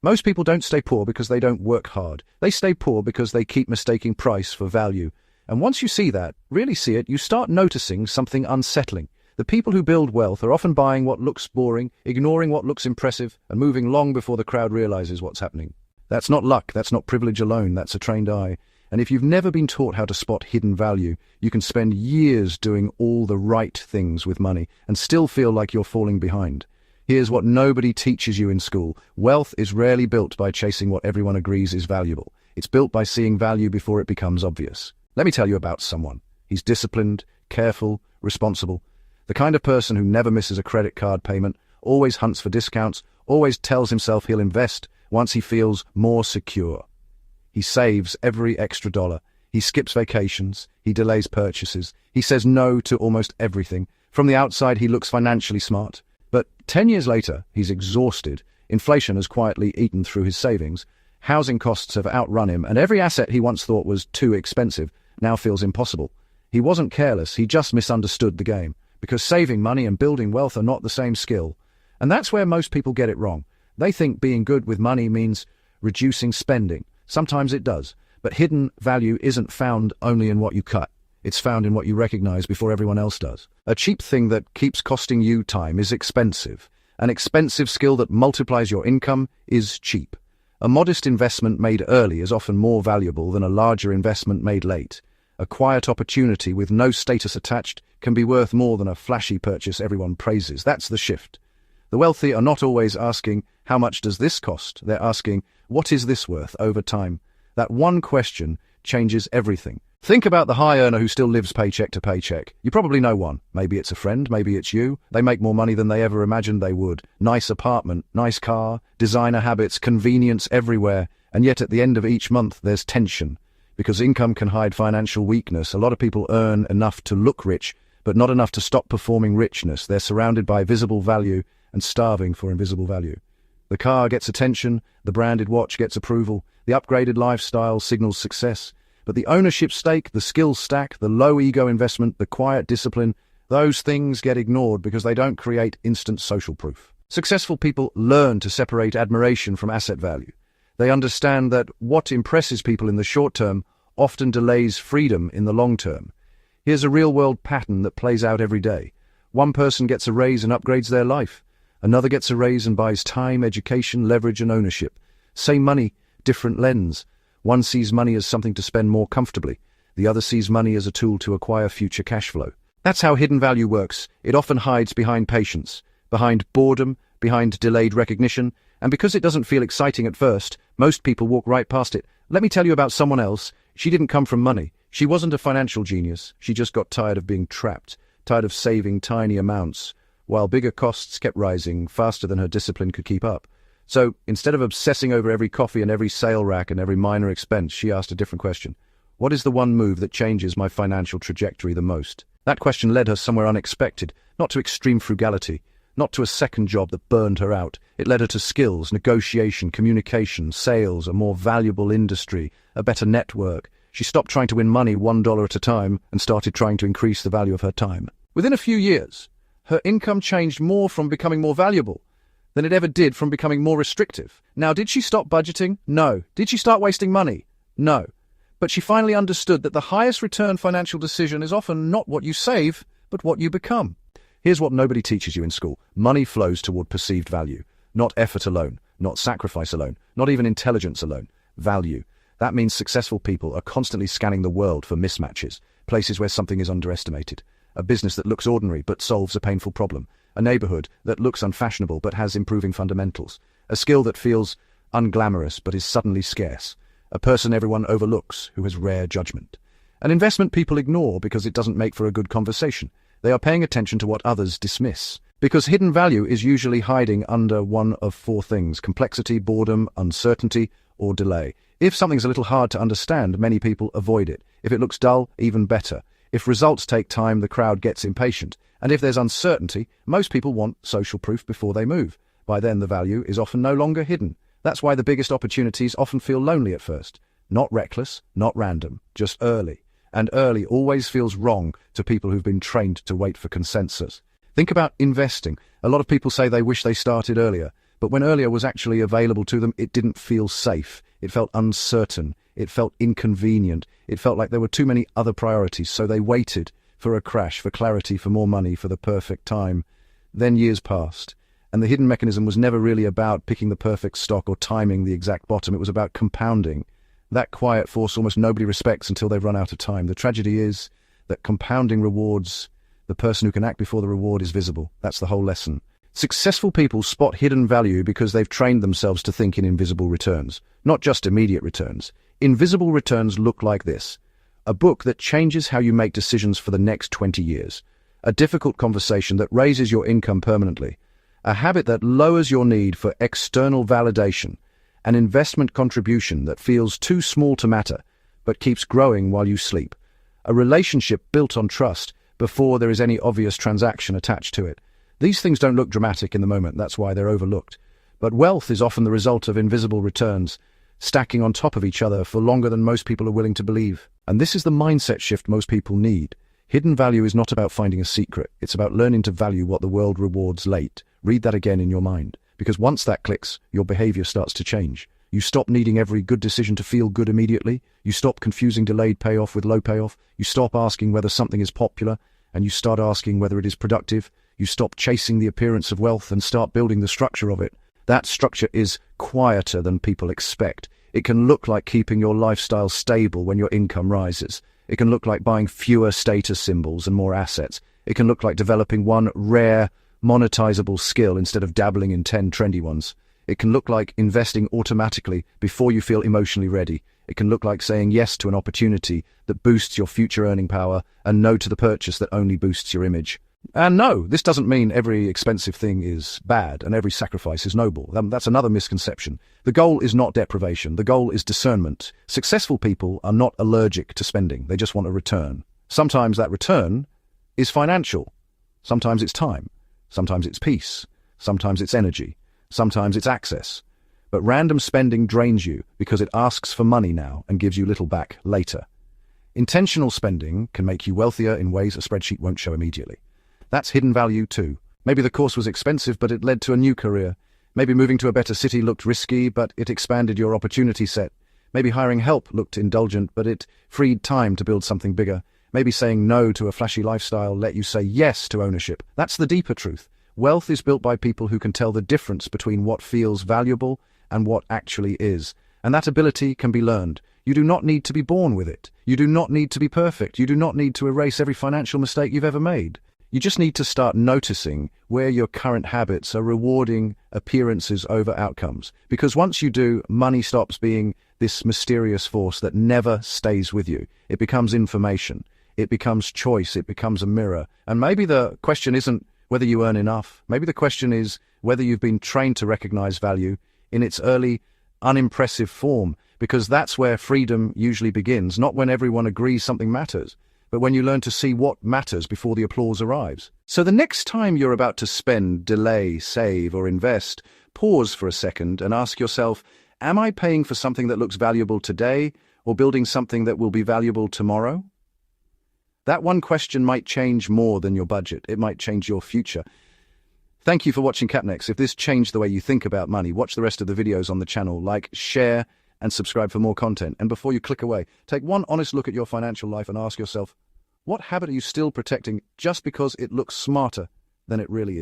Most people don't stay poor because they don't work hard. They stay poor because they keep mistaking price for value. And once you see that, really see it, you start noticing something unsettling. The people who build wealth are often buying what looks boring, ignoring what looks impressive, and moving long before the crowd realizes what's happening. That's not luck, that's not privilege alone, that's a trained eye. And if you've never been taught how to spot hidden value, you can spend years doing all the right things with money and still feel like you're falling behind. Here's what nobody teaches you in school. Wealth is rarely built by chasing what everyone agrees is valuable. It's built by seeing value before it becomes obvious. Let me tell you about someone. He's disciplined, careful, responsible. The kind of person who never misses a credit card payment, always hunts for discounts, always tells himself he'll invest once he feels more secure. He saves every extra dollar. He skips vacations. He delays purchases. He says no to almost everything. From the outside, he looks financially smart. But 10 years later, he's exhausted. Inflation has quietly eaten through his savings. Housing costs have outrun him, and every asset he once thought was too expensive now feels impossible. He wasn't careless. He just misunderstood the game. Because saving money and building wealth are not the same skill. And that's where most people get it wrong. They think being good with money means reducing spending. Sometimes it does. But hidden value isn't found only in what you cut. It's found in what you recognize before everyone else does. A cheap thing that keeps costing you time is expensive. An expensive skill that multiplies your income is cheap. A modest investment made early is often more valuable than a larger investment made late. A quiet opportunity with no status attached can be worth more than a flashy purchase everyone praises. That's the shift. The wealthy are not always asking, how much does this cost? They're asking, what is this worth over time? That one question changes everything. Think about the high earner who still lives paycheck to paycheck. You probably know one. Maybe it's a friend, maybe it's you. They make more money than they ever imagined they would. Nice apartment, nice car, designer habits, convenience everywhere. And yet at the end of each month, there's tension. Because income can hide financial weakness. A lot of people earn enough to look rich, but not enough to stop performing richness. They're surrounded by visible value and starving for invisible value. The car gets attention, the branded watch gets approval, the upgraded lifestyle signals success. But the ownership stake, the skills stack, the low ego investment, the quiet discipline, those things get ignored because they don't create instant social proof. Successful people learn to separate admiration from asset value. They understand that what impresses people in the short term often delays freedom in the long term. Here's a real-world pattern that plays out every day. One person gets a raise and upgrades their life. Another gets a raise and buys time, education, leverage, and ownership. Same money, different lens. One sees money as something to spend more comfortably. The other sees money as a tool to acquire future cash flow. That's how hidden value works. It often hides behind patience, behind boredom, behind delayed recognition, and because it doesn't feel exciting at first, most people walk right past it. Let me tell you about someone else. She didn't come from money. She wasn't a financial genius. She just got tired of being trapped, tired of saving tiny amounts, while bigger costs kept rising faster than her discipline could keep up. So instead of obsessing over every coffee and every sale rack and every minor expense, she asked a different question. What is the one move that changes my financial trajectory the most? That question led her somewhere unexpected, not to extreme frugality, not to a second job that burned her out. It led her to skills, negotiation, communication, sales, a more valuable industry, a better network. She stopped trying to win money $1 at a time and started trying to increase the value of her time. Within a few years, her income changed more from becoming more valuable than it ever did from becoming more restrictive. Now, did she stop budgeting? No. Did she start wasting money? No. But she finally understood that the highest return financial decision is often not what you save, but what you become. Here's what nobody teaches you in school. Money flows toward perceived value, not effort alone, not sacrifice alone, not even intelligence alone. Value. That means successful people are constantly scanning the world for mismatches, places where something is underestimated. A business that looks ordinary but solves a painful problem. A neighborhood that looks unfashionable but has improving fundamentals. A skill that feels unglamorous but is suddenly scarce. A person everyone overlooks who has rare judgment. An investment people ignore because it doesn't make for a good conversation. They are paying attention to what others dismiss. Because hidden value is usually hiding under one of four things: complexity, boredom, uncertainty, or delay. If something's a little hard to understand, many people avoid it. If it looks dull, even better. If results take time, the crowd gets impatient. And if there's uncertainty, most people want social proof before they move. By then, the value is often no longer hidden. That's why the biggest opportunities often feel lonely at first. Not reckless, not random, just early. And early always feels wrong to people who've been trained to wait for consensus. Think about investing. A lot of people say they wish they started earlier. But But when earlier was actually available to them, it didn't feel safe. It felt uncertain. It felt inconvenient. It felt like there were too many other priorities, so they waited for a crash, for clarity, for more money, for the perfect time. Then years passed, and the hidden mechanism was never really about picking the perfect stock or timing the exact bottom. It was about compounding. That quiet force almost nobody respects until they've run out of time. The tragedy is that compounding rewards the person who can act before the reward is visible. That's the whole lesson. Successful people spot hidden value because they've trained themselves to think in invisible returns, not just immediate returns. Invisible returns look like this: a book that changes how you make decisions for the next 20 years, a difficult conversation that raises your income permanently, a habit that lowers your need for external validation, an investment contribution that feels too small to matter but keeps growing while you sleep, a relationship built on trust before there is any obvious transaction attached to it. These things don't look dramatic in the moment, that's why they're overlooked. But wealth is often the result of invisible returns, stacking on top of each other for longer than most people are willing to believe. And this is the mindset shift most people need. Hidden value is not about finding a secret. It's about learning to value what the world rewards late. Read that again in your mind, because once that clicks, your behavior starts to change. You stop needing every good decision to feel good immediately. You stop confusing delayed payoff with low payoff. You stop asking whether something is popular, and you start asking whether it is productive. You stop chasing the appearance of wealth and start building the structure of it. That structure is quieter than people expect. It can look like keeping your lifestyle stable when your income rises. It can look like buying fewer status symbols and more assets. It can look like developing one rare, monetizable skill instead of dabbling in 10 trendy ones. It can look like investing automatically before you feel emotionally ready. It can look like saying yes to an opportunity that boosts your future earning power and no to the purchase that only boosts your image. And no, this doesn't mean every expensive thing is bad and every sacrifice is noble. That's another misconception. The goal is not deprivation. The goal is discernment. Successful people are not allergic to spending. They just want a return. Sometimes that return is financial. Sometimes it's time. Sometimes it's peace. Sometimes it's energy. Sometimes it's access. But random spending drains you because it asks for money now and gives you little back later. Intentional spending can make you wealthier in ways a spreadsheet won't show immediately. That's hidden value too. Maybe the course was expensive, but it led to a new career. Maybe moving to a better city looked risky, but it expanded your opportunity set. Maybe hiring help looked indulgent, but it freed time to build something bigger. Maybe saying no to a flashy lifestyle let you say yes to ownership. That's the deeper truth. Wealth is built by people who can tell the difference between what feels valuable and what actually is. And that ability can be learned. You do not need to be born with it. You do not need to be perfect. You do not need to erase every financial mistake you've ever made. You just need to start noticing where your current habits are rewarding appearances over outcomes. Because once you do, money stops being this mysterious force that never stays with you. It becomes information. It becomes choice. It becomes a mirror. And maybe the question isn't whether you earn enough. Maybe the question is whether you've been trained to recognize value in its early, unimpressive form. Because that's where freedom usually begins, not when everyone agrees something matters, but when you learn to see what matters before the applause arrives. So the next time you're about to spend, delay, save, or invest, pause for a second and ask yourself, am I paying for something that looks valuable today or building something that will be valuable tomorrow? That one question might change more than your budget. It might change your future. Thank you for watching Capnex. If this changed the way you think about money, watch the rest of the videos on the channel, like, share, and subscribe for more content. And before you click away, take one honest look at your financial life and ask yourself, what habit are you still protecting just because it looks smarter than it really is?